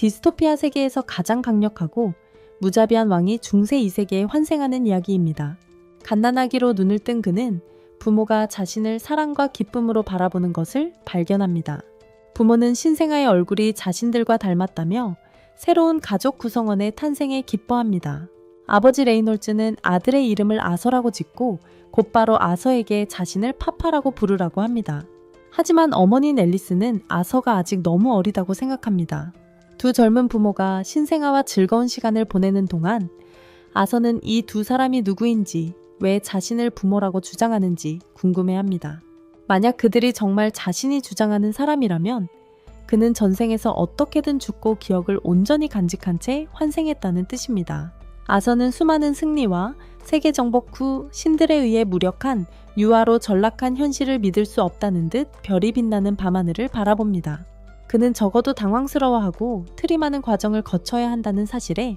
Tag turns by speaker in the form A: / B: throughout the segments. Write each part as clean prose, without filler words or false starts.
A: 디스토피아 세계에서 가장 강력하고 무자비한 왕이 중세 2세기에 환생하는 이야기입니다. 갓난아기로 눈을 뜬 그는 부모가 자신을 사랑과 기쁨으로 바라보는 것을 발견합니다. 부모는 신생아의 얼굴이 자신들과 닮았다며 새로운 가족 구성원의 탄생에 기뻐합니다. 아버지 레이놀즈는 아들의 이름을 아서라고 짓고 곧바로 아서에게 자신을 파파라고 부르라고 합니다. 하지만 어머니인 앨리스는 아서가 아직 너무 어리다고 생각합니다. 두 젊은 부모가 신생아와 즐거운 시간을 보내는 동안 아서는 이 두 사람이 누구인지, 왜 자신을 부모라고 주장하는지 궁금해합니다. 만약 그들이 정말 자신이 주장하는 사람이라면 그는 전생에서 어떻게든 죽고 기억을 온전히 간직한 채 환생했다는 뜻입니다. 아서는 수많은 승리와 세계 정복 후 신들에 의해 무력한 유아로 전락한 현실을 믿을 수 없다는 듯 별이 빛나는 밤하늘을 바라봅니다. 그는 적어도 당황스러워하고 트림하는 과정을 거쳐야 한다는 사실에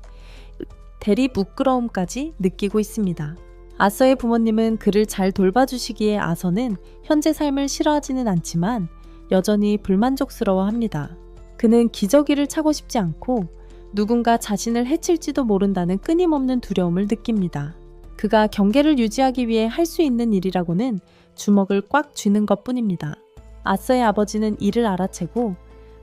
A: 대리 부끄러움까지 느끼고 있습니다. 아서의 부모님은 그를 잘 돌봐주시기에 아서는 현재 삶을 싫어하지는 않지만 여전히 불만족스러워합니다. 그는 기저귀를 차고 싶지 않고 누군가 자신을 해칠지도 모른다는 끊임없는 두려움을 느낍니다. 그가 경계를 유지하기 위해 할 수 있는 일이라고는 주먹을 꽉 쥐는 것뿐입니다. 아서의 아버지는 이를 알아채고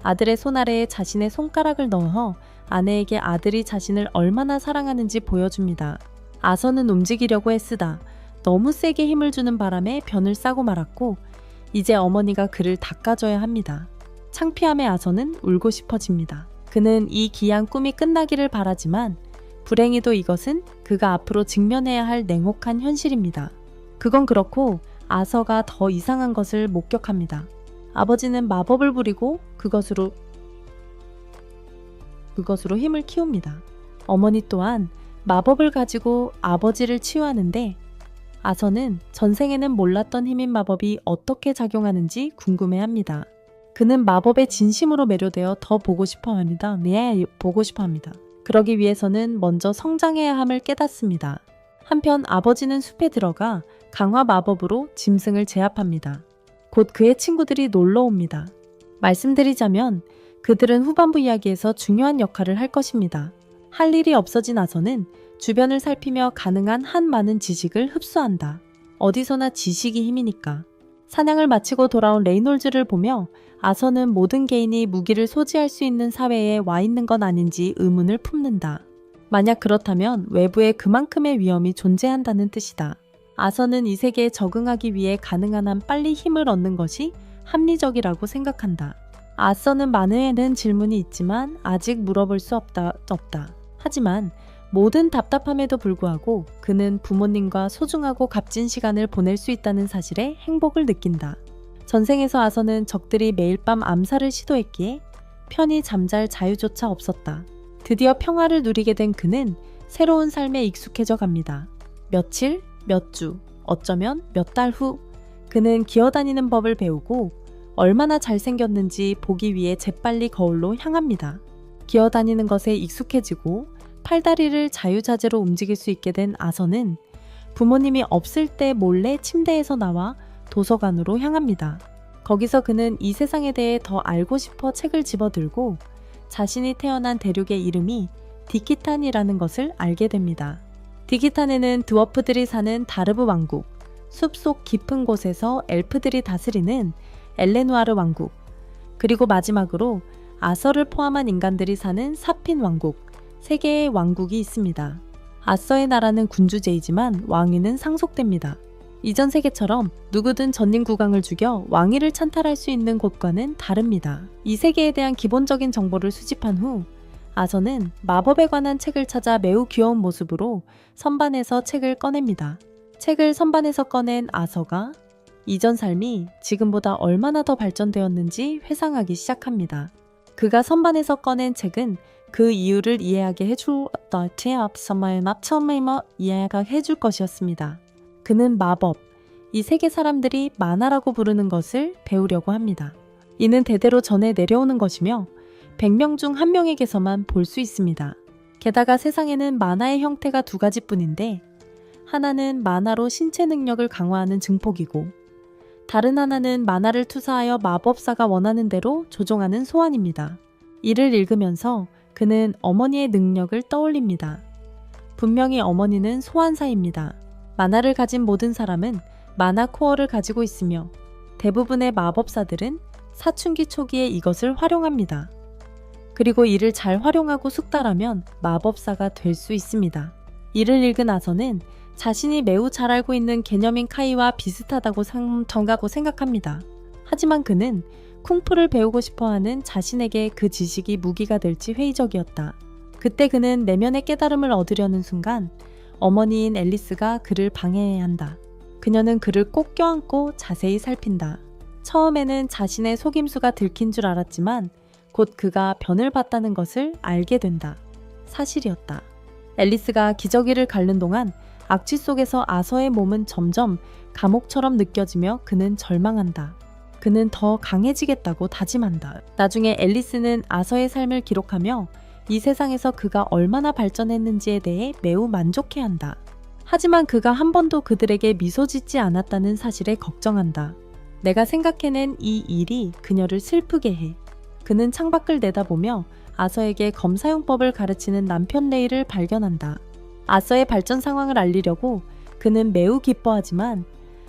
A: 아들의 손아래에 자신의 손가락을 넣어 아내에게 아들이 자신을 얼마나 사랑하는지 보여줍니다. 아서는 움직이려고 애쓰다 너무 세게 힘을 주는 바람에 변을 싸고 말았고 이제 어머니가 그를 닦아줘야 합니다. 창피함에 아서는 울고 싶어집니다. 그는 이 귀한 꿈이 끝나기를 바라지만 불행히도 이것은 그가 앞으로 직면해야 할 냉혹한 현실입니다. 그건 그렇고 아서가 더 이상한 것을 목격합니다. 아버지는 마법을 부리고 그것으로 힘을 키웁니다. 어머니 또한 마법을 가지고 아버지를 치유하는데 아서는 전생에는 몰랐던 힘인 마법이 어떻게 작용하는지 궁금해합니다. 그는 마법에 진심으로 매료되어 더 보고 싶어합니다. 보고 싶어합니다. 그러기 위해서는 먼저 성장해야 함을 깨닫습니다. 한편 아버지는 숲에 들어가 강화 마법으로 짐승을 제압합니다. 곧 그의 친구들이 놀러 옵니다. 말씀드리자면 그들은 후반부 이야기에서 중요한 역할을 할 것입니다. 할 일이 없어진 아서는 주변을 살피며 가능한 한 많은 지식을 흡수한다. 어디서나 지식이 힘이니까. 사냥을 마치고 돌아온 레이놀즈를 보며 아서는 모든 개인이 무기를 소지할 수 있는 사회에 와 있는 건 아닌지 의문을 품는다. 만약 그렇다면 외부에 그만큼의 위험이 존재한다는 뜻이다. 아서는 이 세계에 적응하기 위해 가능한 한 빨리 힘을 얻는 것이 합리적이라고 생각한다. 아서는 많은 질문이 있지만 아직 물어볼 수 없다. 하지만 모든 답답함에도 불구하고 그는 부모님과 소중하고 값진 시간을 보낼 수 있다는 사실에 행복을 느낀다. 전생에서 아서는 적들이 매일 밤 암살을 시도했기에 편히 잠잘 자유조차 없었다. 드디어 평화를 누리게 된 그는 새로운 삶에 익숙해져 갑니다. 며칠, 몇 주, 어쩌면 몇 달 후 그는 기어다니는 법을 배우고 얼마나 잘생겼는지 보기 위해 재빨리 거울로 향합니다. 기어다니는 것에 익숙해지고 팔다리를 자유자재로 움직일 수 있게 된 아서는 부모님이 없을 때 몰래 침대에서 나와 도서관으로 향합니다. 거기서 그는 이 세상에 대해 더 알고 싶어 책을 집어들고 자신이 태어난 대륙의 이름이 디키탄이라는 것을 알게 됩니다. 디키탄에는 드워프들이 사는 다르브 왕국, 숲속 깊은 곳에서 엘프들이 다스리는 엘레누아르 왕국, 그리고 마지막으로 아서를 포함한 인간들이 사는 사핀 왕국, 세 개의 왕국이 있습니다. 아서의 나라는 군주제이지만 왕위는 상속됩니다. 이전 세계처럼 누구든 전림국왕을 죽여 왕위를 찬탈할 수 있는 곳과는 다릅니다. 이 세계에 대한 기본적인 정보를 수집한 후 아서는 마법에 관한 책을 찾아 매우 귀여운 모습으로 선반에서 책을 꺼냅니다. 책을 선반에서 꺼낸 아서가 이전 삶이 지금보다 얼마나 더 발전되었는지 회상하기 시작합니다. 그가 선반에서 꺼낸 책은 그 이유를 이해하게 해줄 것이었습니다. 그는 마법, 이 세계 사람들이 만화라고 부르는 것을 배우려고 합니다. 이는 대대로 전해 내려오는 것이며 100명 중 1명에게서만 볼 수 있습니다. 게다가 세상에는 만화의 형태가 두 가지뿐인데 하나는 만화로 신체 능력을 강화하는 증폭이고 다른 하나는 만화를 투사하여 마법사가 원하는 대로 조종하는 소환입니다. 이를 읽으면서 그는 어머니의 능력을 떠올립니다. 분명히 어머니는 소환사입니다. 만화를 가진 모든 사람은 만화 코어를 가지고 있으며 대부분의 마법사들은 사춘기 초기에 이것을 활용합니다. 그리고 이를 잘 활용하고 숙달하면 마법사가 될 수 있습니다. 이를 읽은 아서는 자신이 매우 잘 알고 있는 개념인 카이와 비슷하다고 생각합니다. 하지만 그는 쿵푸를 배우고 싶어하는 자신에게 그 지식이 무기가 될지 회의적이었다. 그때 그는 내면의 깨달음을 얻으려는 순간 어머니인 앨리스가 그를 방해해야 한다. 그녀는 그를 꼭 껴안고 자세히 살핀다. 처음에는 자신의 속임수가 들킨 줄 알았지만 곧 그가 변을 봤다는 것을 알게 된다. 사실이었다. 앨리스가 기저귀를 갉는 동안 악취 속에서 아서의 몸은 점점 감옥처럼 느껴지며 그는 절망한다. 그는 더 강해지겠다고 다짐한다. 나중에 앨리스는 아서의 삶을 기록하며 이 세상에서 그가 얼마나 발전했는지에 대해 매우 만족해한다. 하지만 그가 한 번도 그들에게 미소 짓지 않았다는 사실에 걱정한다. 내가 생각해낸 이 일이 그녀를 슬프게 해. 그는 창밖을 내다보며 아서에게 검사용법을 가르치는 남편 레이를 발견한다. 아서의 발전 상황을 알리려고 그는 매우 기뻐하지만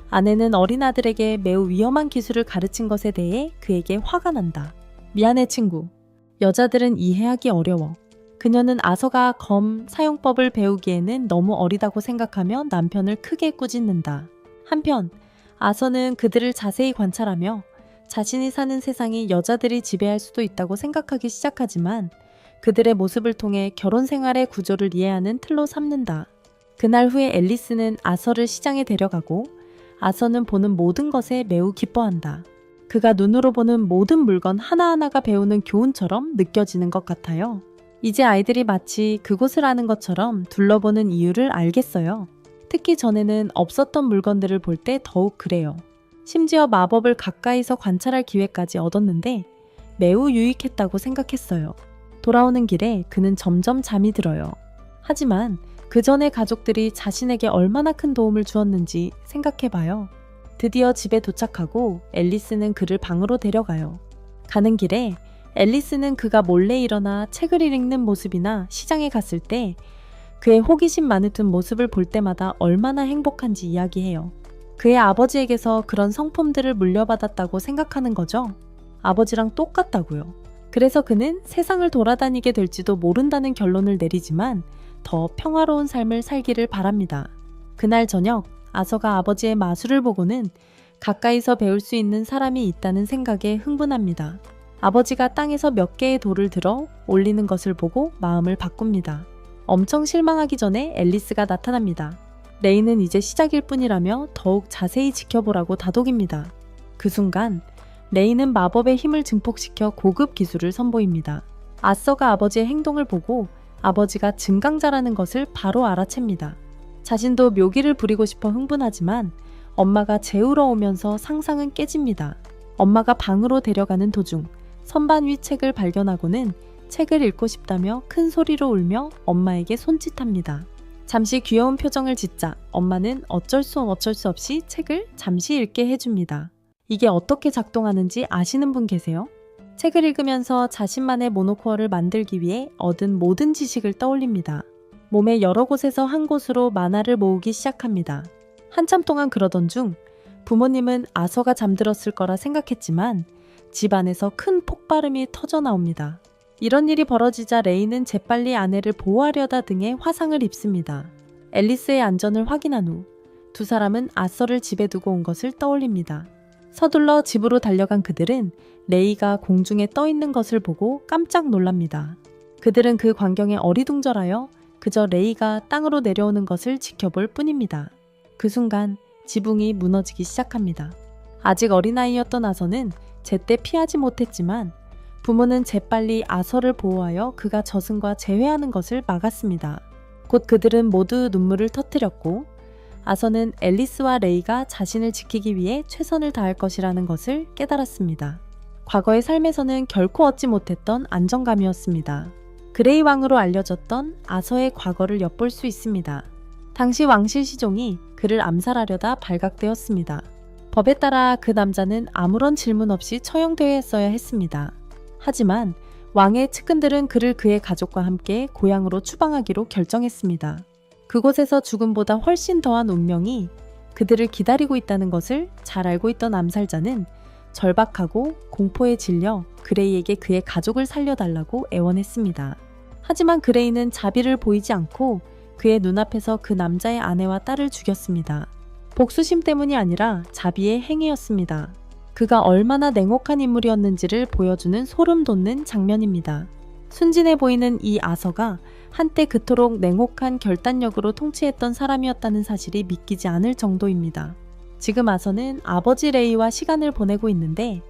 A: 아내는 어린 아들에게 매우 위험한 기술을 가르친 것에 대해 그에게 화가 난다. 미안해 친구. 여자들은 이해하기 어려워. 그녀는 아서가 검 사용법을 배우기에는 너무 어리다고 생각하며 남편을 크게 꾸짖는다. 한편 아서는 그들을 자세히 관찰하며 자신이 사는 세상이 여자들이 지배할 수도 있다고 생각하기 시작하지만 그들의 모습을 통해 결혼 생활의 구조를 이해하는 틀로 삼는다. 그날 후에 앨리스는 아서를 시장에 데려가고 아서는 보는 모든 것에 매우 기뻐한다. 그가 눈으로 보는 모든 물건 하나하나가 배우는 교훈처럼 느껴지는 것 같아요. 이제 아이들이 마치 그곳을 아는 것처럼 둘러보는 이유를 알겠어요. 특히 전에는 없었던 물건들을 볼 때 더욱 그래요. 심지어 마법을 가까이서 관찰할 기회까지 얻었는데 매우 유익했다고 생각했어요. 돌아오는 길에 그는 점점 잠이 들어요. 하지만 그 전에 가족들이 자신에게 얼마나 큰 도움을 주었는지 생각해봐요. 드디어 집에 도착하고 앨리스는 그를 방으로 데려가요. 가는 길에 앨리스는 그가 몰래 일어나 책을 읽는 모습이나 시장에 갔을 때 그의 호기심 많은 모습을 볼 때마다 얼마나 행복한지 이야기해요. 그의 아버지에게서 그런 성품들을 물려받았다고 생각하는 거죠. 아버지랑 똑같다고요. 그래서 그는 세상을 돌아다니게 될지도 모른다는 결론을 내리지만 더 평화로운 삶을 살기를 바랍니다. 그날 저녁 아서가 아버지의 마술을 보고는 가까이서 배울 수 있는 사람이 있다는 생각에 흥분합니다. 아버지가 땅에서 몇 개의 돌을 들어 올리는 것을 보고 마음을 바꿉니다. 엄청 실망하기 전에 앨리스가 나타납니다. 레이는 이제 시작일 뿐이라며 더욱 자세히 지켜보라고 다독입니다. 그 순간 레이는 마법의 힘을 증폭시켜 고급 기술을 선보입니다. 아서가 아버지의 행동을 보고 아버지가 증강자라는 것을 바로 알아챕니다. 자신도 묘기를 부리고 싶어 흥분하지만 엄마가 재우러 오면서 상상은 깨집니다. 엄마가 방으로 데려가는 도중 선반 위 책을 발견하고는 책을 읽고 싶다며 큰 소리로 울며 엄마에게 손짓합니다. 잠시 귀여운 표정을 짓자 엄마는 어쩔 수 없이 책을 잠시 읽게 해줍니다. 이게 어떻게 작동하는지 아시는 분 계세요? 책을 읽으면서 자신만의 모노코어를 만들기 위해 얻은 모든 지식을 떠올립니다. 몸의 여러 곳에서 한 곳으로 만화를 모으기 시작합니다. 한참 동안 그러던 중 부모님은 아서가 잠들었을 거라 생각했지만 집 안에서 큰 폭발음이 터져 나옵니다. 이런 일이 벌어지자 레이는 재빨리 아내를 보호하려다 등의 화상을 입습니다. 앨리스의 안전을 확인한 후 두 사람은 아서를 집에 두고 온 것을 떠올립니다. 서둘러 집으로 달려간 그들은 레이가 공중에 떠 있는 것을 보고 깜짝 놀랍니다. 그들은 그 광경에 어리둥절하여 그저 레이가 땅으로 내려오는 것을 지켜볼 뿐입니다. 그 순간 지붕이 무너지기 시작합니다. 아직 어린아이였던 아서는 제때 피하지 못했지만 부모는 재빨리 아서를 보호하여 그가 저승과 재회하는 것을 막았습니다. 곧 그들은 모두 눈물을 터뜨렸고 아서는 앨리스와 레이가 자신을 지키기 위해 최선을 다할 것이라는 것을 깨달았습니다. 과거의 삶에서는 결코 얻지 못했던 안정감이었습니다. 그레이 왕으로 알려졌던 아서의 과거를 엿볼 수 있습니다. 당시 왕실 시종이 그를 암살하려다 발각되었습니다. 법에 따라 그 남자는 아무런 질문 없이 처형되어야 했습니다. 하지만 왕의 측근들은 그를 그의 가족과 함께 고향으로 추방하기로 결정했습니다. 그곳에서 죽음보다 훨씬 더한 운명이 그들을 기다리고 있다는 것을 잘 알고 있던 암살자는 절박하고 공포에 질려 그레이에게 그의 가족을 살려달라고 애원했습니다. 하지만 그레이는 자비를 보이지 않고 그의 눈앞에서 그 남자의 아내와 딸을 죽였습니다. 복수심 때문이 아니라 자비의 행위였습니다. 그가 얼마나 냉혹한 인물이었는지를 보여주는 소름 돋는 장면입니다. 순진해 보이는 이 아서가 한때 그토록 냉혹한 결단력으로 통치했던 사람이었다는 사실이 믿기지 않을 정도입니다. 지금 아서는 아버지 레이와 시간을 보내고 있는데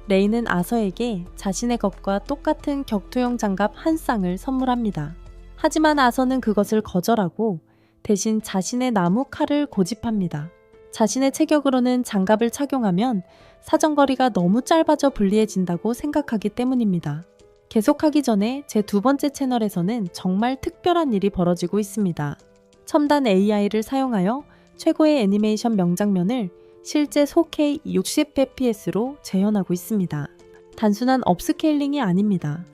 A: 레이는 아서에게 자신의 것과 똑같은 격투용 장갑 한 쌍을 선물합니다. 하지만 아서는 그것을 거절하고 대신 자신의 나무 칼을 고집합니다. 자신의 체격으로는 장갑을 착용하면 사정거리가 너무 짧아져 불리해진다고 생각하기 때문입니다. 계속하기 전에 제 두 번째 채널에서는 정말 특별한 일이 벌어지고 있습니다. 첨단 AI를 사용하여 최고의 애니메이션 명장면을 실제 4K 60fps로 재현하고 있습니다. 단순한 업스케일링이 아닙니다.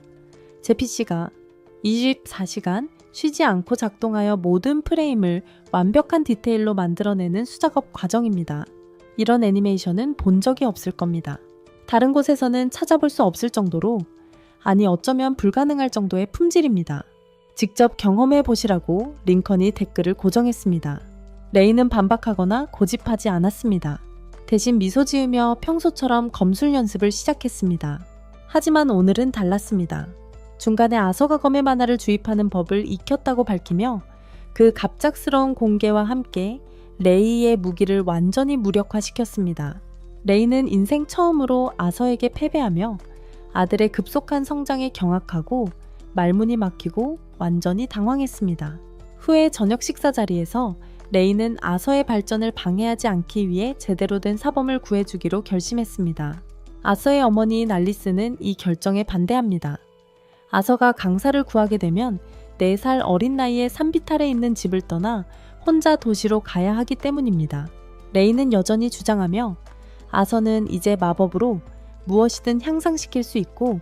A: 제 PC가 24시간 쉬지 않고 작동하여 모든 프레임을 완벽한 디테일로 만들어내는 수작업 과정입니다. 이런 애니메이션은 본 적이 없을 겁니다. 다른 곳에서는 찾아볼 수 없을 정도로, 아니 어쩌면 불가능할 정도의 품질입니다. 직접 경험해 보시라고 링컨이 댓글을 고정했습니다. 레이는 반박하거나 고집하지 않았습니다. 대신 미소 지으며 평소처럼 검술 연습을 시작했습니다. 하지만 오늘은 달랐습니다. 중간에 아서가 검의 만화를 주입하는 법을 익혔다고 밝히며 그 갑작스러운 공개와 함께 레이의 무기를 완전히 무력화시켰습니다. 레이는 인생 처음으로 아서에게 패배하며 아들의 급속한 성장에 경악하고 말문이 막히고 완전히 당황했습니다. 후에 저녁 식사 자리에서 레이는 아서의 발전을 방해하지 않기 위해 제대로 된 사범을 구해주기로 결심했습니다. 아서의 어머니인 알리스는 이 결정에 반대합니다. 아서가 강사를 구하게 되면 4살 어린 나이에 산비탈에 있는 집을 떠나 혼자 도시로 가야 하기 때문입니다. 레이는 여전히 주장하며 아서는 이제 마법으로 무엇이든 향상시킬 수 있고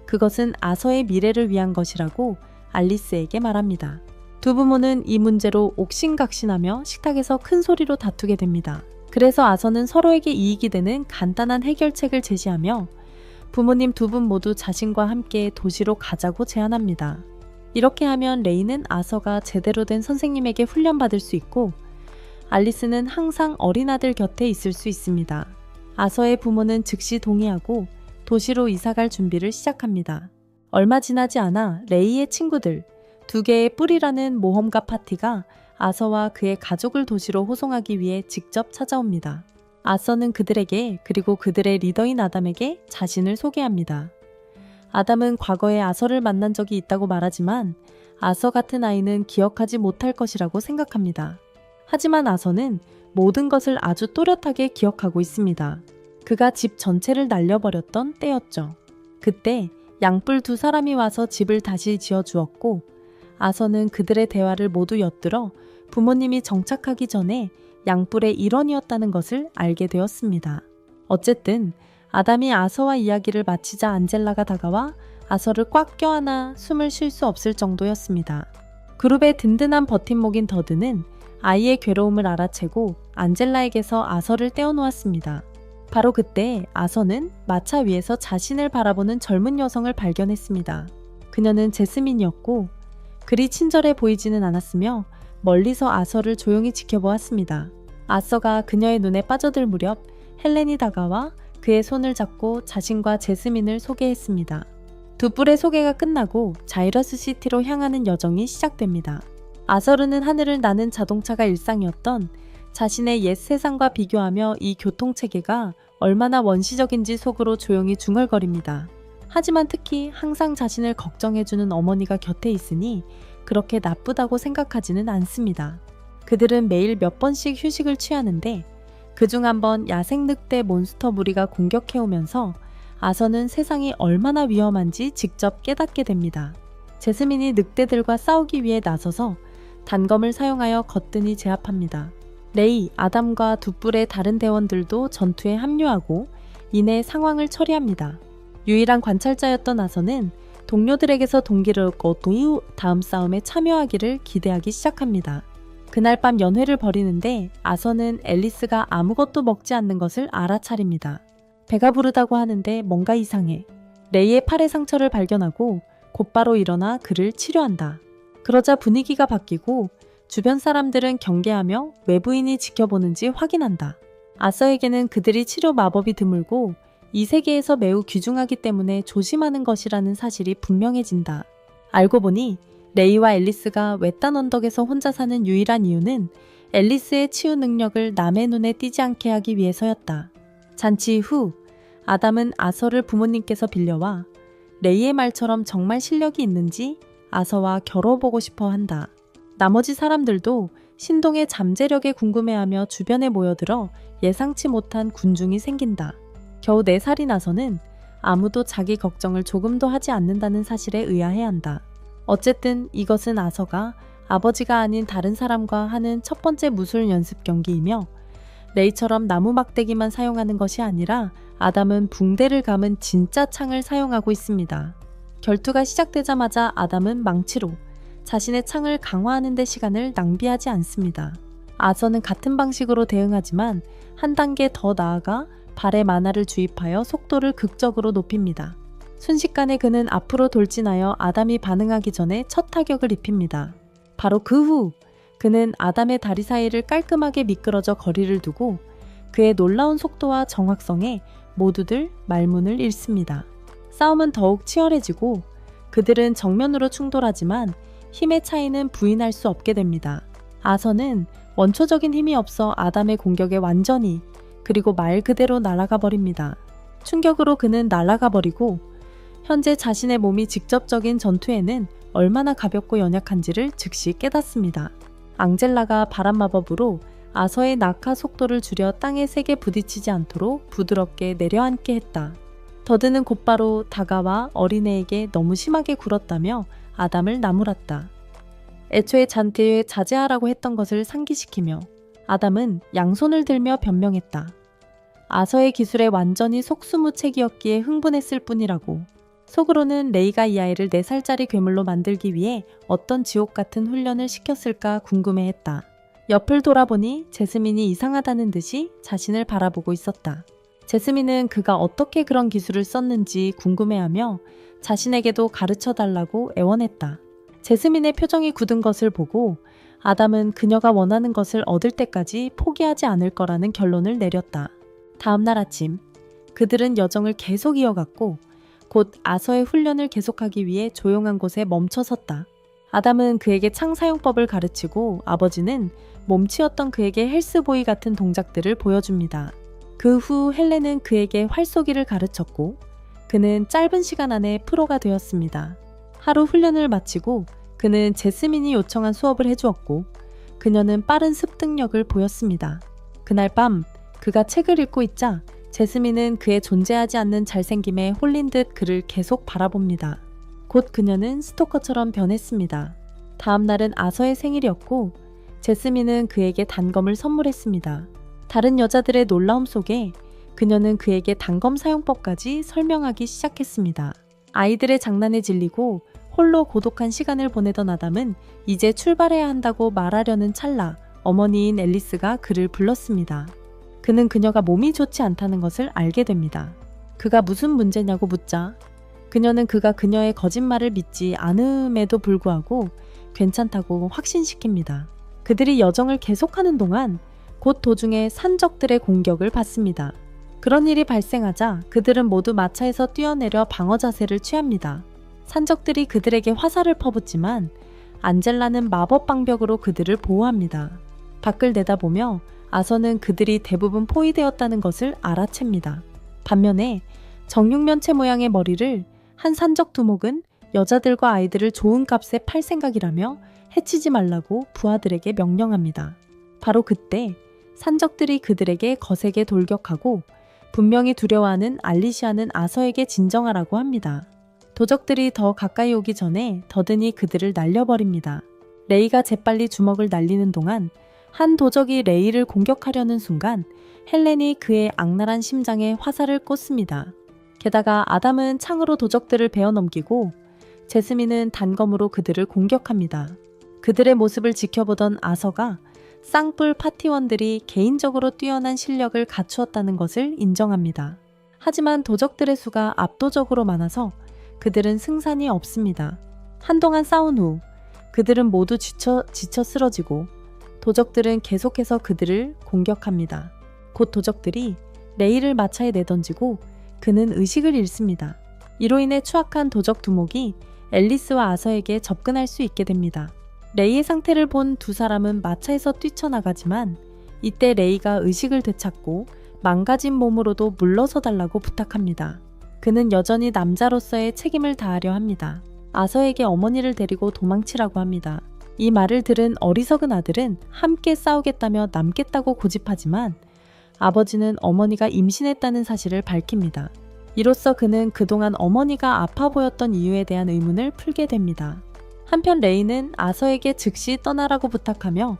A: 그것은 아서의 미래를 위한 것이라고 알리스에게 말합니다. 두 부모는 이 문제로 옥신각신하며 식탁에서 큰 소리로 다투게 됩니다. 그래서 아서는 서로에게 이익이 되는 간단한 해결책을 제시하며 부모님 두 분 모두 자신과 함께 도시로 가자고 제안합니다. 이렇게 하면 레이는 아서가 제대로 된 선생님에게 훈련받을 수 있고 알리스는 항상 어린 아들 곁에 있을 수 있습니다. 아서의 부모는 즉시 동의하고 도시로 이사갈 준비를 시작합니다. 얼마 지나지 않아 레이의 친구들, 2개의 뿔이라는 모험가 파티가 아서와 그의 가족을 도시로 호송하기 위해 직접 찾아옵니다. 아서는 그들에게 그리고 그들의 리더인 아담에게 자신을 소개합니다. 아담은 과거에 아서를 만난 적이 있다고 말하지만 아서 같은 아이는 기억하지 못할 것이라고 생각합니다. 하지만 아서는 모든 것을 아주 또렷하게 기억하고 있습니다. 그가 집 전체를 날려버렸던 때였죠. 그때 양뿔 2사람이 와서 집을 다시 지어주었고 아서는 그들의 대화를 모두 엿들어 부모님이 정착하기 전에 양뿔의 일원이었다는 것을 알게 되었습니다. 어쨌든 아담이 아서와 이야기를 마치자 안젤라가 다가와 아서를 꽉 껴안아 숨을 쉴 수 없을 정도였습니다. 그룹의 든든한 버팀목인 더드는 아이의 괴로움을 알아채고 안젤라에게서 아서를 떼어놓았습니다. 바로 그때 아서는 마차 위에서 자신을 바라보는 젊은 여성을 발견했습니다. 그녀는 제스민이었고 그리 친절해 보이지는 않았으며 멀리서 아서를 조용히 지켜보았습니다. 아서가 그녀의 눈에 빠져들 무렵 헬렌이 다가와 그의 손을 잡고 자신과 제스민을 소개했습니다. 두 뿔의 소개가 끝나고 자이러스 시티로 향하는 여정이 시작됩니다. 아서르는 하늘을 나는 자동차가 일상이었던 자신의 옛 세상과 비교하며 이 교통체계가 얼마나 원시적인지 속으로 조용히 중얼거립니다. 하지만 특히 항상 자신을 걱정해주는 어머니가 곁에 있으니 그렇게 나쁘다고 생각하지는 않습니다. 그들은 매일 몇 번씩 휴식을 취하는데 그중 한 번 야생 늑대 몬스터 무리가 공격해오면서 아서는 세상이 얼마나 위험한지 직접 깨닫게 됩니다. 제스민이 늑대들과 싸우기 위해 나서서 단검을 사용하여 거뜬히 제압합니다. 레이, 아담과 두 뿔의 다른 대원들도 전투에 합류하고 이내 상황을 처리합니다. 유일한 관찰자였던 아서는 동료들에게서 동기를 얻고 또 이후 다음 싸움에 참여하기를 기대하기 시작합니다. 그날 밤 연회를 벌이는데 아서는 앨리스가 아무것도 먹지 않는 것을 알아차립니다. 배가 부르다고 하는데 뭔가 이상해. 레이의 팔에 상처를 발견하고 곧바로 일어나 그를 치료한다. 그러자 분위기가 바뀌고 주변 사람들은 경계하며 외부인이 지켜보는지 확인한다. 아서에게는 그들이 치료 마법이 드물고 이 세계에서 매우 귀중하기 때문에 조심하는 것이라는 사실이 분명해진다. 알고 보니 레이와 앨리스가 외딴 언덕에서 혼자 사는 유일한 이유는 앨리스의 치유 능력을 남의 눈에 띄지 않게 하기 위해서였다. 잔치 후 아담은 아서를 부모님께서 빌려와 레이의 말처럼 정말 실력이 있는지 아서와 겨뤄보고 싶어 한다. 나머지 사람들도 신동의 잠재력에 궁금해하며 주변에 모여들어 예상치 못한 군중이 생긴다. 겨우 4살인 아서는 아무도 자기 걱정을 조금도 하지 않는다는 사실에 의아해한다. 어쨌든 이것은 아서가 아버지가 아닌 다른 사람과 하는 첫 번째 무술 연습 경기이며 레이처럼 나무 막대기만 사용하는 것이 아니라 아담은 붕대를 감은 진짜 창을 사용하고 있습니다. 결투가 시작되자마자 아담은 망치로 자신의 창을 강화하는 데 시간을 낭비하지 않습니다. 아서는 같은 방식으로 대응하지만 한 단계 더 나아가 발에 만화를 주입하여 속도를 극적으로 높입니다. 순식간에 그는 앞으로 돌진하여 아담이 반응하기 전에 첫 타격을 입힙니다. 바로 그 후 그는 아담의 다리 사이를 깔끔하게 미끄러져 거리를 두고 그의 놀라운 속도와 정확성에 모두들 말문을 잃습니다. 싸움은 더욱 치열해지고 그들은 정면으로 충돌하지만 힘의 차이는 부인할 수 없게 됩니다. 아서는 원초적인 힘이 없어 아담의 공격에 완전히 그리고 말 그대로 날아가 버립니다. 충격으로 그는 날아가 버리고 현재 자신의 몸이 직접적인 전투에는 얼마나 가볍고 연약한지를 즉시 깨닫습니다. 앙젤라가 바람 마법으로 아서의 낙하 속도를 줄여 땅에 세게 부딪히지 않도록 부드럽게 내려앉게 했다. 더드는 곧바로 다가와 어린애에게 너무 심하게 굴었다며 아담을 나무랐다. 애초에 잔디에 자제하라고 했던 것을 상기시키며 아담은 양손을 들며 변명했다. 아서의 기술에 완전히 속수무책이었기에 흥분했을 뿐이라고. 속으로는 레이가 이 아이를 4살짜리 괴물로 만들기 위해 어떤 지옥 같은 훈련을 시켰을까 궁금해했다. 옆을 돌아보니 제스민이 이상하다는 듯이 자신을 바라보고 있었다. 제스민은 그가 어떻게 그런 기술을 썼는지 궁금해하며 자신에게도 가르쳐달라고 애원했다. 제스민의 표정이 굳은 것을 보고 아담은 그녀가 원하는 것을 얻을 때까지 포기하지 않을 거라는 결론을 내렸다. 다음날 아침, 그들은 여정을 계속 이어갔고 곧 아서의 훈련을 계속하기 위해 조용한 곳에 멈춰섰다. 아담은 그에게 창 사용법을 가르치고 아버지는 몸치였던 그에게 헬스보이 같은 동작들을 보여줍니다. 그 후 헬렌은 그에게 활쏘기를 가르쳤고 그는 짧은 시간 안에 프로가 되었습니다. 하루 훈련을 마치고 그는 제스민이 요청한 수업을 해주었고 그녀는 빠른 습득력을 보였습니다. 그날 밤 그가 책을 읽고 있자 제스민은 그의 존재하지 않는 잘생김에 홀린 듯 그를 계속 바라봅니다. 곧 그녀는 스토커처럼 변했습니다. 다음 날은 아서의 생일이었고 제스민은 그에게 단검을 선물했습니다. 다른 여자들의 놀라움 속에 그녀는 그에게 단검 사용법까지 설명하기 시작했습니다. 아이들의 장난에 질리고 홀로 고독한 시간을 보내던 아담은 이제 출발해야 한다고 말하려는 찰나 어머니인 앨리스가 그를 불렀습니다. 그는 그녀가 몸이 좋지 않다는 것을 알게 됩니다. 그가 무슨 문제냐고 묻자 그녀는 그가 그녀의 거짓말을 믿지 않음에도 불구하고 괜찮다고 확신시킵니다. 그들이 여정을 계속하는 동안 곧 도중에 산적들의 공격을 받습니다. 그런 일이 발생하자 그들은 모두 마차에서 뛰어내려 방어 자세를 취합니다. 산적들이 그들에게 화살을 퍼붓지만 안젤라는 마법 방벽으로 그들을 보호합니다. 밖을 내다보며 아서는 그들이 대부분 포위되었다는 것을 알아챕니다. 반면에 정육면체 모양의 머리를 한 산적 두목은 여자들과 아이들을 좋은 값에 팔 생각이라며 해치지 말라고 부하들에게 명령합니다. 바로 그때 산적들이 그들에게 거세게 돌격하고 분명히 두려워하는 알리시아는 아서에게 진정하라고 합니다. 도적들이 더 가까이 오기 전에 더든이 그들을 날려버립니다. 레이가 재빨리 주먹을 날리는 동안 한 도적이 레이를 공격하려는 순간 헬렌이 그의 악랄한 심장에 화살을 꽂습니다. 게다가 아담은 창으로 도적들을 베어넘기고 제스민은 단검으로 그들을 공격합니다. 그들의 모습을 지켜보던 아서가 쌍뿔 파티원들이 개인적으로 뛰어난 실력을 갖추었다는 것을 인정합니다. 하지만 도적들의 수가 압도적으로 많아서 그들은 승산이 없습니다. 한동안 싸운 후 그들은 모두 지쳐 쓰러지고 도적들은 계속해서 그들을 공격합니다. 곧 도적들이 레이를 마차에 내던지고 그는 의식을 잃습니다. 이로 인해 추악한 도적 두목이 앨리스와 아서에게 접근할 수 있게 됩니다. 레이의 상태를 본 두 사람은 마차에서 뛰쳐나가지만 이때 레이가 의식을 되찾고 망가진 몸으로도 물러서 달라고 부탁합니다. 그는 여전히 남자로서의 책임을 다하려 합니다. 아서에게 어머니를 데리고 도망치라고 합니다. 이 말을 들은 어리석은 아들은 함께 싸우겠다며 남겠다고 고집하지만 아버지는 어머니가 임신했다는 사실을 밝힙니다. 이로써 그는 그동안 어머니가 아파 보였던 이유에 대한 의문을 풀게 됩니다. 한편 레이는 아서에게 즉시 떠나라고 부탁하며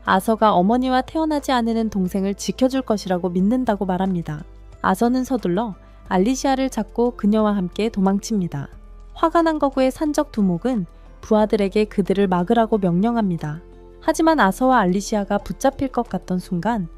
A: 아서가 어머니와 태어나지 않은 동생을 지켜줄 것이라고 믿는다고 말합니다. 아서는 서둘러 알리시아를 잡고 그녀와 함께 도망칩니다. 화가 난 거구의 산적 두목은 부하들에게 그들을 막으라고 명령합니다. 하지만 아서와 알리시아가 붙잡힐 것 같던 순간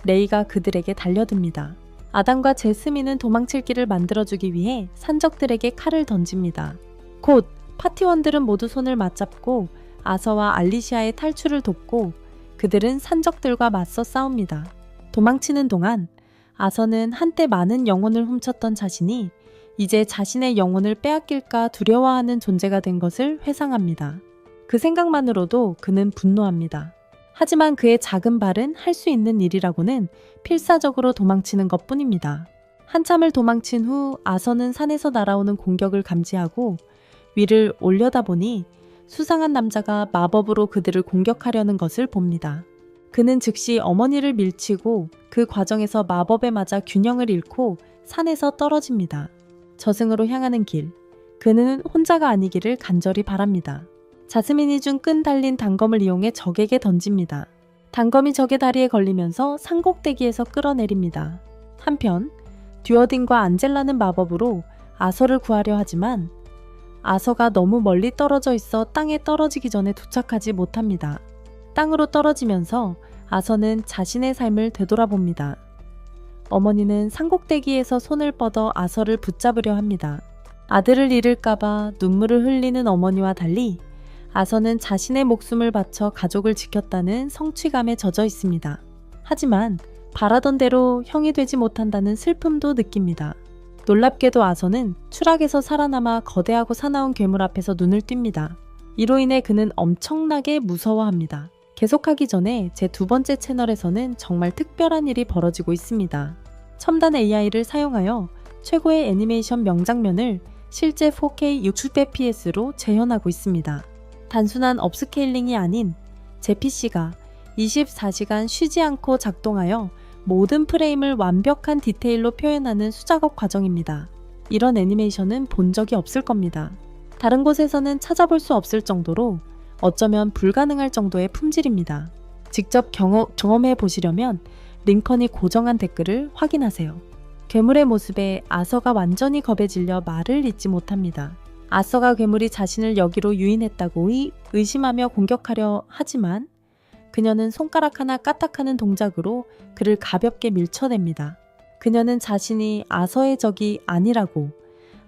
A: 레이가 그들에게 달려듭니다. 아담과 제스민은 도망칠 길을 만들어주기 위해 산적들에게 칼을 던집니다. 곧 파티원들은 모두 손을 맞잡고 아서와 알리시아의 탈출을 돕고 그들은 산적들과 맞서 싸웁니다. 도망치는 동안 아서는 한때 많은 영혼을 훔쳤던 자신이 이제 자신의 영혼을 빼앗길까 두려워하는 존재가 된 것을 회상합니다. 그 생각만으로도 그는 분노합니다. 하지만 그의 작은 발은 할 수 있는 일이라고는 필사적으로 도망치는 것뿐입니다. 한참을 도망친 후 아서는 산에서 날아오는 공격을 감지하고 위를 올려다보니 수상한 남자가 마법으로 그들을 공격하려는 것을 봅니다. 그는 즉시 어머니를 밀치고 그 과정에서 마법에 맞아 균형을 잃고 산에서 떨어집니다. 저승으로 향하는 길, 그는 혼자가 아니기를 간절히 바랍니다. 자스민이 준 끈 달린 단검을 이용해 적에게 던집니다. 단검이 적의 다리에 걸리면서 산꼭대기에서 끌어내립니다. 한편 듀어딘과 안젤라는 마법으로 아서를 구하려 하지만 아서가 너무 멀리 떨어져 있어 땅에 떨어지기 전에 도착하지 못합니다. 땅으로 떨어지면서 아서는 자신의 삶을 되돌아봅니다. 어머니는 산꼭대기에서 손을 뻗어 아서를 붙잡으려 합니다. 아들을 잃을까봐 눈물을 흘리는 어머니와 달리 아서는 자신의 목숨을 바쳐 가족을 지켰다는 성취감에 젖어 있습니다. 하지만 바라던 대로 형이 되지 못한다는 슬픔도 느낍니다. 놀랍게도 아서는 추락에서 살아남아 거대하고 사나운 괴물 앞에서 눈을 띱니다. 이로 인해 그는 엄청나게 무서워합니다. 계속하기 전에 제 두 번째 채널에서는 정말 특별한 일이 벌어지고 있습니다. 첨단 AI를 사용하여 최고의 애니메이션 명장면을 실제 4K 60fps로 재현하고 있습니다. 단순한 업스케일링이 아닌 제 PC가 24시간 쉬지 않고 작동하여 모든 프레임을 완벽한 디테일로 표현하는 수작업 과정입니다. 이런 애니메이션은 본 적이 없을 겁니다. 다른 곳에서는 찾아볼 수 없을 정도로 어쩌면 불가능할 정도의 품질입니다. 직접 경험해 보시려면 링컨이 고정한 댓글을 확인하세요. 괴물의 모습에 아서가 완전히 겁에 질려 말을 잇지 못합니다. 아서가 괴물이 자신을 여기로 유인했다고 의심하며 공격하려 하지만 그녀는 손가락 하나 까딱하는 동작으로 그를 가볍게 밀쳐냅니다. 그녀는 자신이 아서의 적이 아니라고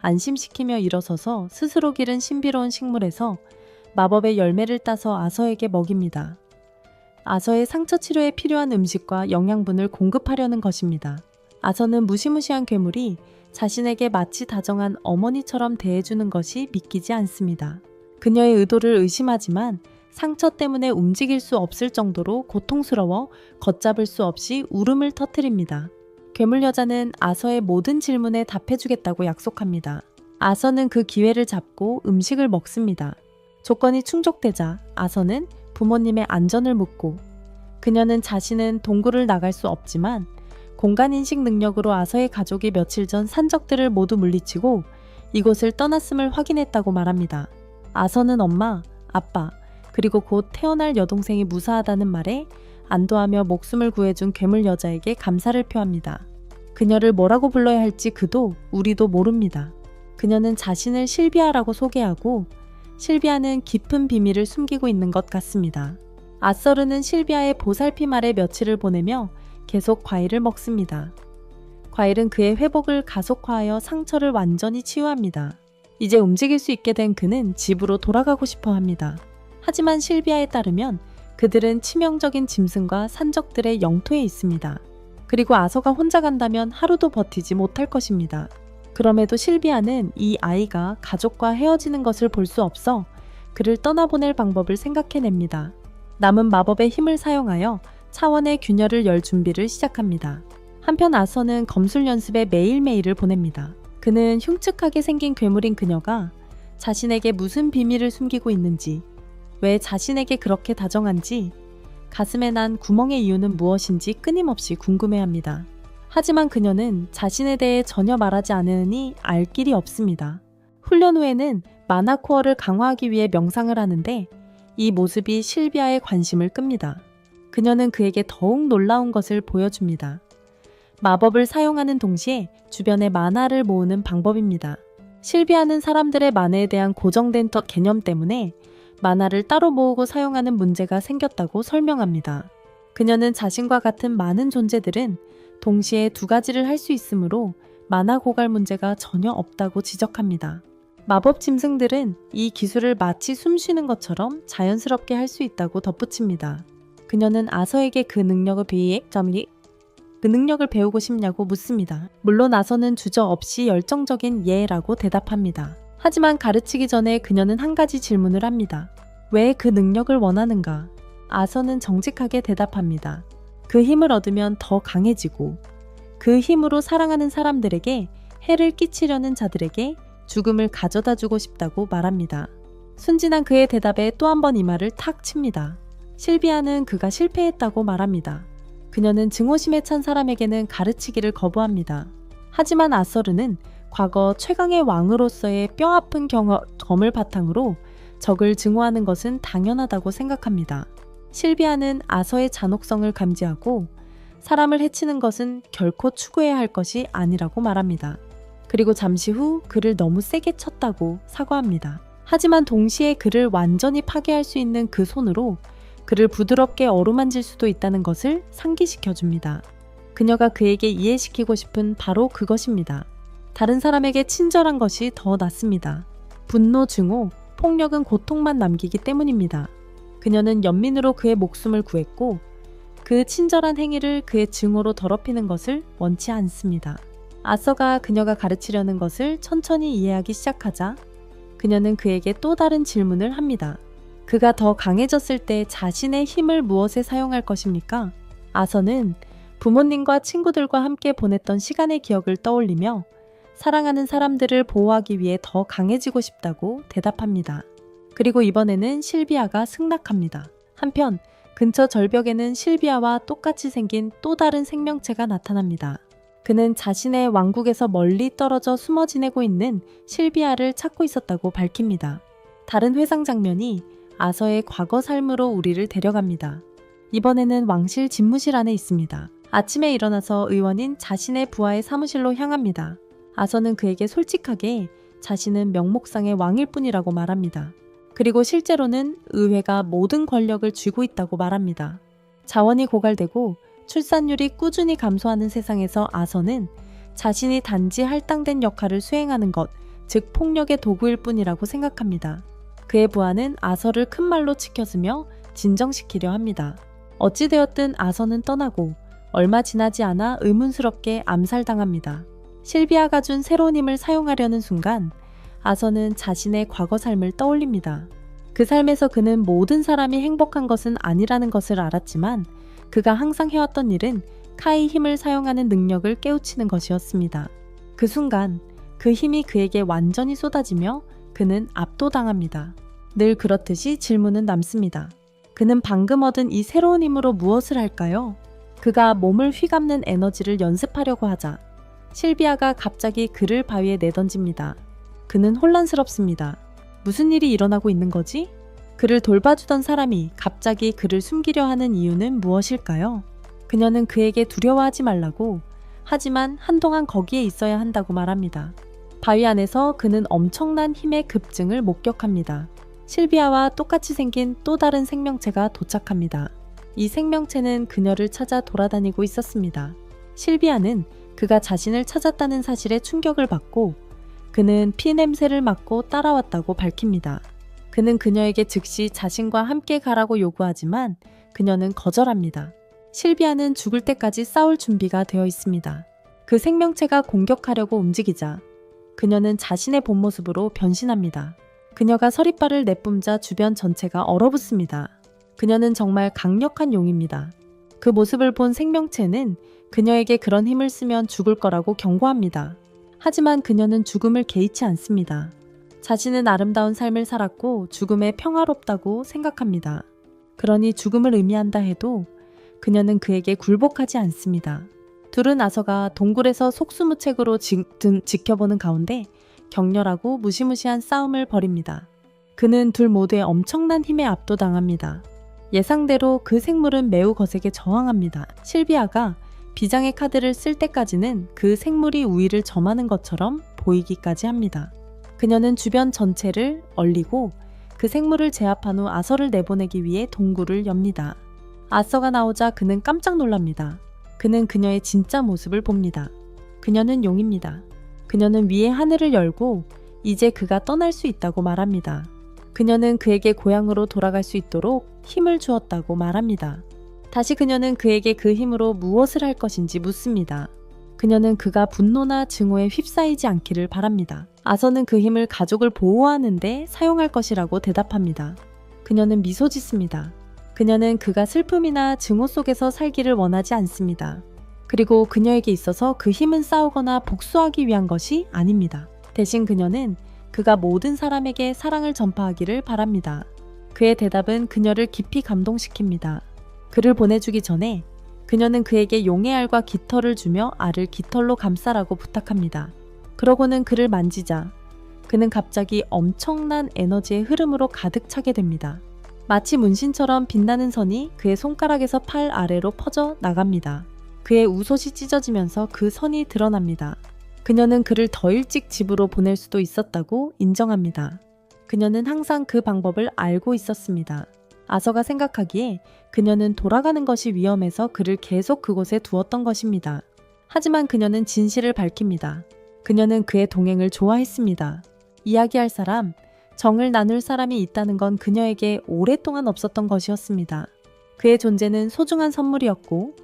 A: 안심시키며 일어서서 스스로 기른 신비로운 식물에서 마법의 열매를 따서 아서에게 먹입니다. 아서의 상처 치료에 필요한 음식과 영양분을 공급하려는 것입니다. 아서는 무시무시한 괴물이 자신에게 마치 다정한 어머니처럼 대해주는 것이 믿기지 않습니다. 그녀의 의도를 의심하지만 상처 때문에 움직일 수 없을 정도로 고통스러워 걷잡을 수 없이 울음을 터뜨립니다. 괴물 여자는 아서의 모든 질문에 답해주겠다고 약속합니다. 아서는 그 기회를 잡고 음식을 먹습니다. 조건이 충족되자 아서는 부모님의 안전을 묻고 그녀는 자신은 동굴을 나갈 수 없지만 공간인식 능력으로 아서의 가족이 며칠 전 산적들을 모두 물리치고 이곳을 떠났음을 확인했다고 말합니다. 아서는 엄마, 아빠, 그리고 곧 태어날 여동생이 무사하다는 말에 안도하며 목숨을 구해준 괴물 여자에게 감사를 표합니다. 그녀를 뭐라고 불러야 할지 그도 우리도 모릅니다. 그녀는 자신을 실비아라고 소개하고 실비아는 깊은 비밀을 숨기고 있는 것 같습니다. 아서르는 실비아의 보살핌 아래 며칠을 보내며 계속 과일을 먹습니다. 과일은 그의 회복을 가속화하여 상처를 완전히 치유합니다. 이제 움직일 수 있게 된 그는 집으로 돌아가고 싶어 합니다. 하지만 실비아에 따르면 그들은 치명적인 짐승과 산적들의 영토에 있습니다. 그리고 아서가 혼자 간다면 하루도 버티지 못할 것입니다. 그럼에도 실비아는 이 아이가 가족과 헤어지는 것을 볼 수 없어 그를 떠나보낼 방법을 생각해냅니다. 남은 마법의 힘을 사용하여 차원의 균열을 열 준비를 시작합니다. 한편 아서는 검술 연습에 매일매일을 보냅니다. 그는 흉측하게 생긴 괴물인 그녀가 자신에게 무슨 비밀을 숨기고 있는지, 왜 자신에게 그렇게 다정한지, 가슴에 난 구멍의 이유는 무엇인지 끊임없이 궁금해합니다. 하지만 그녀는 자신에 대해 전혀 말하지 않으니 알 길이 없습니다. 훈련 후에는 마나 코어를 강화하기 위해 명상을 하는데 이 모습이 실비아의 관심을 끕니다. 그녀는 그에게 더욱 놀라운 것을 보여줍니다. 마법을 사용하는 동시에 주변에 마나를 모으는 방법입니다. 실비아는 사람들의 마나에 대한 고정된 개념 때문에 마나를 따로 모으고 사용하는 문제가 생겼다고 설명합니다. 그녀는 자신과 같은 많은 존재들은 동시에 두 가지를 할 수 있으므로 마나 고갈 문제가 전혀 없다고 지적합니다. 마법 짐승들은 이 기술을 마치 숨쉬는 것처럼 자연스럽게 할 수 있다고 덧붙입니다. 그녀는 아서에게 그 능력을 배우고 싶냐고 묻습니다. 물론 아서는 주저없이 열정적인 예라고 대답합니다. 하지만 가르치기 전에 그녀는 한 가지 질문을 합니다. 왜 그 능력을 원하는가? 아서는 정직하게 대답합니다. 그 힘을 얻으면 더 강해지고 그 힘으로 사랑하는 사람들에게 해를 끼치려는 자들에게 죽음을 가져다 주고 싶다고 말합니다. 순진한 그의 대답에 또 한 번 이 말을 탁 칩니다. 실비아는 그가 실패했다고 말합니다. 그녀는 증오심에 찬 사람에게는 가르치기를 거부합니다. 하지만 아서르는 과거 최강의 왕으로서의 뼈아픈 경험을 바탕으로 적을 증오하는 것은 당연하다고 생각합니다. 실비아는 아서의 잔혹성을 감지하고 사람을 해치는 것은 결코 추구해야 할 것이 아니라고 말합니다. 그리고 잠시 후 그를 너무 세게 쳤다고 사과합니다. 하지만 동시에 그를 완전히 파괴할 수 있는 그 손으로 그를 부드럽게 어루만질 수도 있다는 것을 상기시켜줍니다. 그녀가 그에게 이해시키고 싶은 바로 그것입니다. 다른 사람에게 친절한 것이 더 낫습니다. 분노, 증오, 폭력은 고통만 남기기 때문입니다. 그녀는 연민으로 그의 목숨을 구했고 그 친절한 행위를 그의 증오로 더럽히는 것을 원치 않습니다. 아서가 그녀가 가르치려는 것을 천천히 이해하기 시작하자 그녀는 그에게 또 다른 질문을 합니다. 그가 더 강해졌을 때 자신의 힘을 무엇에 사용할 것입니까? 아서는 부모님과 친구들과 함께 보냈던 시간의 기억을 떠올리며 사랑하는 사람들을 보호하기 위해 더 강해지고 싶다고 대답합니다. 그리고 이번에는 실비아가 승낙합니다. 한편 근처 절벽에는 실비아와 똑같이 생긴 또 다른 생명체가 나타납니다. 그는 자신의 왕국에서 멀리 떨어져 숨어 지내고 있는 실비아를 찾고 있었다고 밝힙니다. 다른 회상 장면이 아서의 과거 삶으로 우리를 데려갑니다. 이번에는 왕실 집무실 안에 있습니다. 아침에 일어나서 의원인 자신의 부하의 사무실로 향합니다. 아서는 그에게 솔직하게 자신은 명목상의 왕일 뿐이라고 말합니다. 그리고 실제로는 의회가 모든 권력을 쥐고 있다고 말합니다. 자원이 고갈되고 출산율이 꾸준히 감소하는 세상에서 아서는 자신이 단지 할당된 역할을 수행하는 것, 즉 폭력의 도구일 뿐이라고 생각합니다. 그의 부하는 아서를 큰 말로 치켜쓰며 진정시키려 합니다. 어찌되었든 아서는 떠나고 얼마 지나지 않아 의문스럽게 암살당합니다. 실비아가 준 새로운 힘을 사용하려는 순간 아서는 자신의 과거 삶을 떠올립니다. 그 삶에서 그는 모든 사람이 행복한 것은 아니라는 것을 알았지만 그가 항상 해왔던 일은 카이 힘을 사용하는 능력을 깨우치는 것이었습니다. 그 순간 그 힘이 그에게 완전히 쏟아지며 그는 압도당합니다. 늘 그렇듯이 질문은 남습니다. 그는 방금 얻은 이 새로운 힘으로 무엇을 할까요? 그가 몸을 휘감는 에너지를 연습하려고 하자 실비아가 갑자기 그를 바위에 내던집니다. 그는 혼란스럽습니다. 무슨 일이 일어나고 있는 거지? 그를 돌봐주던 사람이 갑자기 그를 숨기려 하는 이유는 무엇일까요? 그녀는 그에게 두려워하지 말라고, 하지만 한동안 거기에 있어야 한다고 말합니다. 바위 안에서 그는 엄청난 힘의 급증을 목격합니다. 실비아와 똑같이 생긴 또 다른 생명체가 도착합니다. 이 생명체는 그녀를 찾아 돌아다니고 있었습니다. 실비아는 그가 자신을 찾았다는 사실에 충격을 받고 그는 피 냄새를 맡고 따라왔다고 밝힙니다. 그는 그녀에게 즉시 자신과 함께 가라고 요구하지만 그녀는 거절합니다. 실비아는 죽을 때까지 싸울 준비가 되어 있습니다. 그 생명체가 공격하려고 움직이자 그녀는 자신의 본 모습으로 변신합니다. 그녀가 서리빨을 내뿜자 주변 전체가 얼어붙습니다. 그녀는 정말 강력한 용입니다. 그 모습을 본 생명체는 그녀에게 그런 힘을 쓰면 죽을 거라고 경고합니다. 하지만 그녀는 죽음을 개의치 않습니다. 자신은 아름다운 삶을 살았고 죽음에 평화롭다고 생각합니다. 그러니 죽음을 의미한다 해도 그녀는 그에게 굴복하지 않습니다. 둘은 아서가 동굴에서 속수무책으로 지켜보는 가운데 격렬하고 무시무시한 싸움을 벌입니다. 그는 둘 모두의 엄청난 힘에 압도당합니다. 예상대로 그 생물은 매우 거세게 저항합니다. 실비아가 비장의 카드를 쓸 때까지는 그 생물이 우위를 점하는 것처럼 보이기까지 합니다. 그녀는 주변 전체를 얼리고 그 생물을 제압한 후 아서를 내보내기 위해 동굴을 엽니다. 아서가 나오자 그는 깜짝 놀랍니다. 그는 그녀의 진짜 모습을 봅니다. 그녀는 용입니다. 그녀는 위에 하늘을 열고 이제 그가 떠날 수 있다고 말합니다. 그녀는 그에게 고향으로 돌아갈 수 있도록 힘을 주었다고 말합니다. 다시 그녀는 그에게 그 힘으로 무엇을 할 것인지 묻습니다. 그녀는 그가 분노나 증오에 휩싸이지 않기를 바랍니다. 아서는 그 힘을 가족을 보호하는 데 사용할 것이라고 대답합니다. 그녀는 미소 짓습니다. 그녀는 그가 슬픔이나 증오 속에서 살기를 원하지 않습니다. 그리고 그녀에게 있어서 그 힘은 싸우거나 복수하기 위한 것이 아닙니다. 대신 그녀는 그가 모든 사람에게 사랑을 전파하기를 바랍니다. 그의 대답은 그녀를 깊이 감동시킵니다. 그를 보내주기 전에 그녀는 그에게 용의 알과 깃털을 주며 알을 깃털로 감싸라고 부탁합니다. 그러고는 그를 만지자 그는 갑자기 엄청난 에너지의 흐름으로 가득 차게 됩니다. 마치 문신처럼 빛나는 선이 그의 손가락에서 팔 아래로 퍼져 나갑니다. 그의 우솥이 찢어지면서 그 선이 드러납니다. 그녀는 그를 더 일찍 집으로 보낼 수도 있었다고 인정합니다. 그녀는 항상 그 방법을 알고 있었습니다. 아서가 생각하기에 그녀는 돌아가는 것이 위험해서 그를 계속 그곳에 두었던 것입니다. 하지만 그녀는 진실을 밝힙니다. 그녀는 그의 동행을 좋아했습니다. 이야기할 사람, 정을 나눌 사람이 있다는 건 그녀에게 오랫동안 없었던 것이었습니다. 그의 존재는 소중한 선물이었고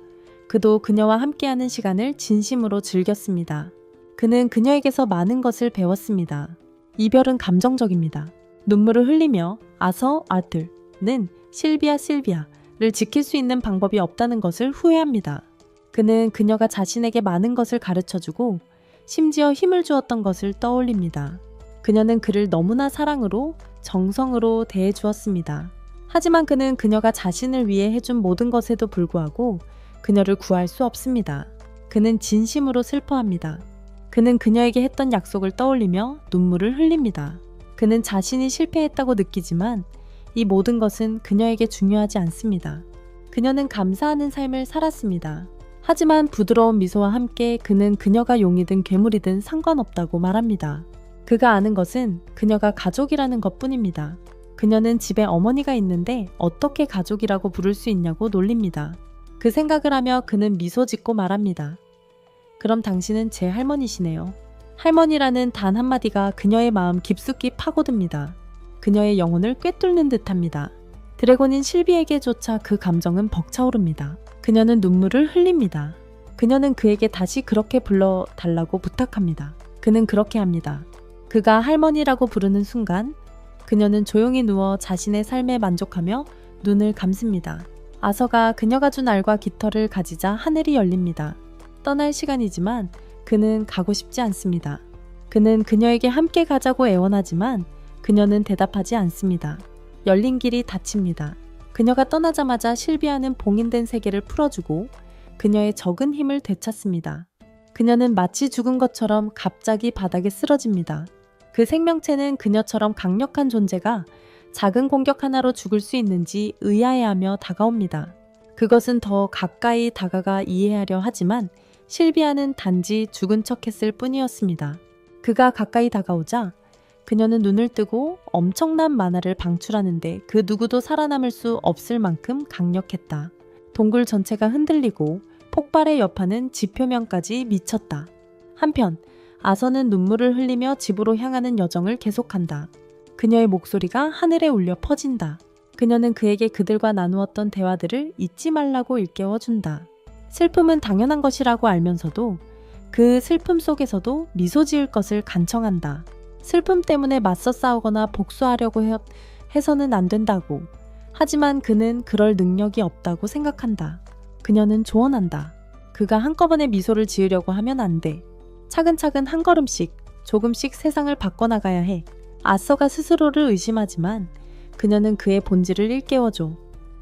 A: 그도 그녀와 함께하는 시간을 진심으로 즐겼습니다. 그는 그녀에게서 많은 것을 배웠습니다. 이별은 감정적입니다. 눈물을 흘리며 아서 아들은 실비아를 지킬 수 있는 방법이 없다는 것을 후회합니다. 그는 그녀가 자신에게 많은 것을 가르쳐주고 심지어 힘을 주었던 것을 떠올립니다. 그녀는 그를 너무나 사랑으로 정성으로 대해주었습니다. 하지만 그는 그녀가 자신을 위해 해준 모든 것에도 불구하고 그녀를 구할 수 없습니다. 그는 진심으로 슬퍼합니다. 그는 그녀에게 했던 약속을 떠올리며 눈물을 흘립니다. 그는 자신이 실패했다고 느끼지만 이 모든 것은 그녀에게 중요하지 않습니다. 그녀는 감사하는 삶을 살았습니다. 하지만 부드러운 미소와 함께 그는 그녀가 용이든 괴물이든 상관없다고 말합니다. 그가 아는 것은 그녀가 가족이라는 것뿐입니다. 그녀는 집에 어머니가 있는데 어떻게 가족이라고 부를 수 있냐고 놀립니다. 그 생각을 하며 그는 미소 짓고 말합니다. 그럼 당신은 제 할머니시네요. 할머니라는 단 한마디가 그녀의 마음 깊숙이 파고듭니다. 그녀의 영혼을 꿰뚫는 듯합니다. 드래곤인 실비에게조차 그 감정은 벅차오릅니다. 그녀는 눈물을 흘립니다. 그녀는 그에게 다시 그렇게 불러달라고 부탁합니다. 그는 그렇게 합니다. 그가 할머니라고 부르는 순간 그녀는 조용히 누워 자신의 삶에 만족하며 눈을 감습니다. 아서가 그녀가 준 알과 깃털을 가지자 하늘이 열립니다. 떠날 시간이지만 그는 가고 싶지 않습니다. 그는 그녀에게 함께 가자고 애원하지만 그녀는 대답하지 않습니다. 열린 길이 닫힙니다. 그녀가 떠나자마자 실비아는 봉인된 세계를 풀어주고 그녀의 적은 힘을 되찾습니다. 그녀는 마치 죽은 것처럼 갑자기 바닥에 쓰러집니다. 그 생명체는 그녀처럼 강력한 존재가 작은 공격 하나로 죽을 수 있는지 의아해하며 다가옵니다. 그것은 더 가까이 다가가 이해하려 하지만 실비아는 단지 죽은 척 했을 뿐이었습니다. 그가 가까이 다가오자 그녀는 눈을 뜨고 엄청난 만화를 방출하는데 그 누구도 살아남을 수 없을 만큼 강력했다. 동굴 전체가 흔들리고 폭발의 여파는 지표면까지 미쳤다. 한편 아서는 눈물을 흘리며 집으로 향하는 여정을 계속한다. 그녀의 목소리가 하늘에 울려 퍼진다. 그녀는 그에게 그들과 나누었던 대화들을 잊지 말라고 일깨워준다. 슬픔은 당연한 것이라고 알면서도 그 슬픔 속에서도 미소 지을 것을 간청한다. 슬픔 때문에 맞서 싸우거나 복수하려고 해서는 안 된다고. 하지만 그는 그럴 능력이 없다고 생각한다. 그녀는 조언한다. 그가 한꺼번에 미소를 지으려고 하면 안 돼. 차근차근 한 걸음씩, 조금씩 세상을 바꿔나가야 해. 아서가 스스로를 의심하지만 그녀는 그의 본질을 일깨워줘.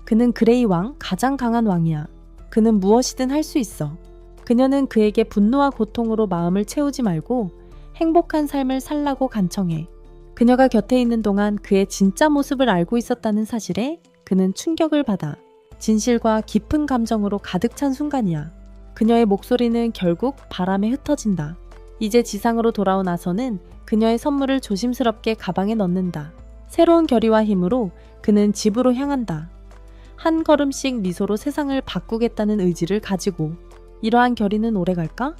A: 그는 그레이 왕, 가장 강한 왕이야. 그는 무엇이든 할 수 있어. 그녀는 그에게 분노와 고통으로 마음을 채우지 말고 행복한 삶을 살라고 간청해. 그녀가 곁에 있는 동안 그의 진짜 모습을 알고 있었다는 사실에 그는 충격을 받아 진실과 깊은 감정으로 가득 찬 순간이야. 그녀의 목소리는 결국 바람에 흩어진다. 이제 지상으로 돌아온 아서는 그녀의 선물을 조심스럽게 가방에 넣는다. 새로운 결의와 힘으로 그는 집으로 향한다. 한 걸음씩 미소로 세상을 바꾸겠다는 의지를 가지고. 이러한 결의는 오래갈까?